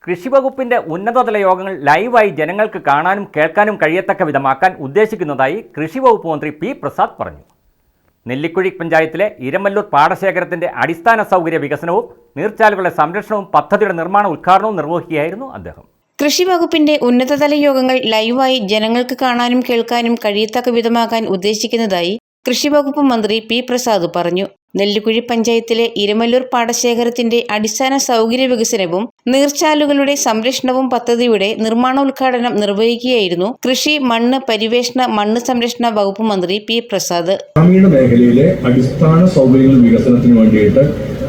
കൃഷിവകുപ്പിന്റെ ഉന്നതതല യോഗങ്ങൾ ലൈവായി ജനങ്ങൾക്ക് കാണാനും കേൾക്കാനും കഴിയത്തക്ക വിധമാക്കാൻ ഉദ്ദേശിക്കുന്നതായി കൃഷിവകുപ്പ് മന്ത്രി പി പ്രസാദ് പറഞ്ഞു. നെല്ലിക്കുഴി പഞ്ചായത്തിലെ ഇരമല്ലൂർ പാടശേഖരത്തിന്റെ അടിസ്ഥാന സൗകര്യ വികസനവും നീർച്ചാലുകളുടെ സംരക്ഷണവും പദ്ധതിയുടെ നിർമ്മാണ ഉദ്ഘാടനവും നിർവഹിക്കുകയായിരുന്നു അദ്ദേഹം. കൃഷിവകുപ്പിന്റെ ഉന്നതതല യോഗങ്ങൾ ലൈവായി ജനങ്ങൾക്ക് കാണാനും കേൾക്കാനും കഴിയത്തക്ക വിധമാക്കാൻ ഉദ്ദേശിക്കുന്നതായി കൃഷിവകുപ്പ് മന്ത്രി പി പ്രസാദ് പറഞ്ഞു. നെല്ലിക്കുഴി പഞ്ചായത്തിലെ ഇരമല്ലൂർ പാടശേഖരത്തിന്റെ അടിസ്ഥാന സൗകര്യ വികസനവും നീർച്ചാലുകളുടെ സംരക്ഷണവും പദ്ധതിയുടെ നിർമ്മാണോദ്ഘാടനം നിർവഹിക്കുകയായിരുന്നു കൃഷി, മണ്ണ് പരിവേഷണ, മണ്ണ് സംരക്ഷണ വകുപ്പ് മന്ത്രി പി പ്രസാദ്. ഗ്രാമീണ മേഖലയിലെ അടിസ്ഥാന സൗകര്യങ്ങൾ വികസനത്തിന് വേണ്ടിയിട്ട്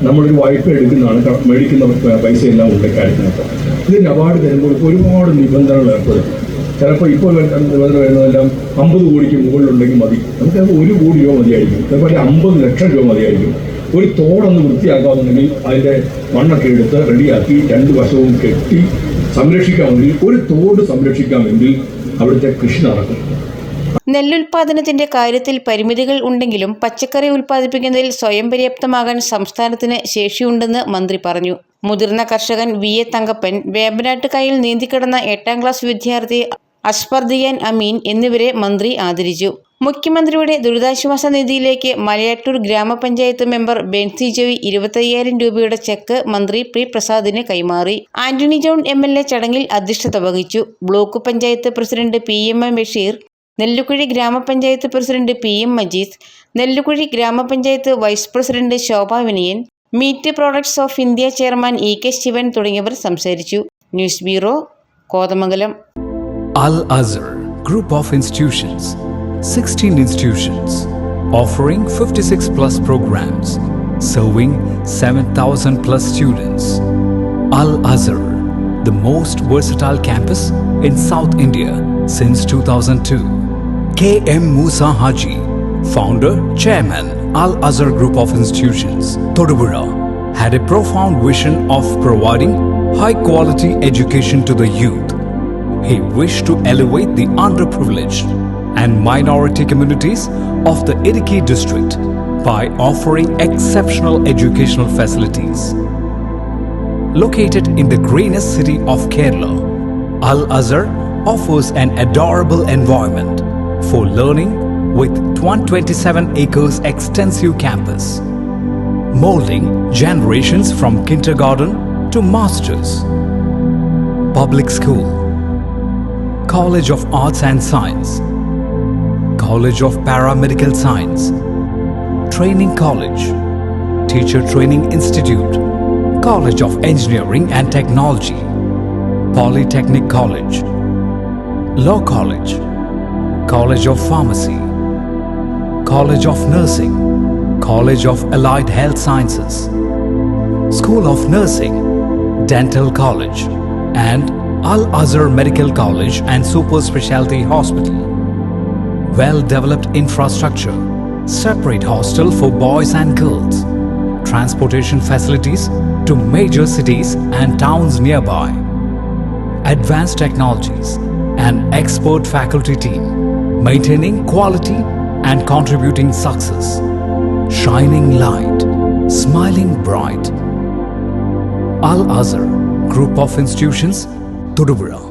നമ്മളൊരു വായ്പ എടുക്കുന്നതാണ്, മേടിക്കുന്ന പൈസ എല്ലാം ഉണ്ട് കാര്യത്തിനകത്ത്. ഇതിന് അവാർഡ് തരുമ്പോൾ ഒരുപാട് നിബന്ധനകൾ ഏർപ്പെടുത്തും. ചിലപ്പോൾ ഇപ്പോൾ നിബന്ധന വരുന്നതെല്ലാം 50 കോടിക്ക് മുകളിലുണ്ടെങ്കിൽ മതി, നമുക്കത് 1 കോടി രൂപ മതിയായിരിക്കും, അതുപോലെ 50 ലക്ഷം രൂപ മതിയായിരിക്കും. ഒരു തോടൊന്ന് വൃത്തിയാക്കാമെന്നുണ്ടെങ്കിൽ അതിൻ്റെ മണ്ണൊക്കെ എടുത്ത് റെഡിയാക്കി 2 വശവും കെട്ടി സംരക്ഷിക്കാമെങ്കിൽ, ഒരു തോട് സംരക്ഷിക്കാമെങ്കിൽ അവിടുത്തെ കൃഷി നടക്കും. നെല്ലുൽപാദനത്തിന്റെ കാര്യത്തിൽ പരിമിതികൾ ഉണ്ടെങ്കിലും പച്ചക്കറി ഉൽപ്പാദിപ്പിക്കുന്നതിൽ സ്വയം പര്യാപ്തമാകാൻ സംസ്ഥാനത്തിന് ശേഷിയുണ്ടെന്ന് മന്ത്രി പറഞ്ഞു. മുതിർന്ന കർഷകൻ വി എ തങ്കപ്പൻ, വേമ്പനാട്ടുകായൽ നീന്തിക്കിടന്ന 8ാം ക്ലാസ് വിദ്യാർത്ഥി അസ്പർദിയാൻ അമീൻ എന്നിവരെ മന്ത്രി ആദരിച്ചു. മുഖ്യമന്ത്രിയുടെ ദുരിതാശ്വാസ നിധിയിലേക്ക് മലയാറ്റൂർ ഗ്രാമപഞ്ചായത്ത് മെമ്പർ ബെൻസി ജോയ് 25,000 രൂപയുടെ ചെക്ക് മന്ത്രി പി പ്രസാദിന് കൈമാറി. ആന്റണി ജോൺ MLA ചടങ്ങിൽ അധ്യക്ഷത വഹിച്ചു. Block panchayat president PM Basheer, Nellikkuzhi grama panchayat president PM Majeed, Nellikkuzhi grama panchayat vice president Shobha Vinayan, meat products of India chairman EK Sivan തുടങ്ങിയവർ സംസാരിച്ചു. News bureau, Kothamangalam. Al Azhar Group of Institutions, 16 institutions, offering 56 plus programs, serving 7,000 plus students. Al Azhar, the most versatile campus in South India since 2002. K.M. Musa Haji, founder, chairman, Al Azhar Group of Institutions, Thodupuzha, had a profound vision of providing high-quality education to the youth. He wished to elevate the underprivileged and minority communities of the Idukki district by offering exceptional educational facilities. Located in the greenest city of Kerala, Al Azhar offers an adorable environment for learning with 127 acres extensive campus, molding generations from kindergarten to masters. Public school, College of Arts and Science, College of Paramedical Science, Training College, Teacher Training Institute, College of Engineering and Technology, Polytechnic College, Law College, College of Pharmacy, College of Nursing, College of Allied Health Sciences, School of Nursing, Dental College, and Al Azhar Medical College and Super Specialty Hospital. Well-developed infrastructure, separate hostel for boys and girls, transportation facilities to major cities and towns nearby, advanced technologies, an expert faculty team, maintaining quality and contributing success, shining light, smiling bright. Al Azhar Group of Institutions, Thodupuzha.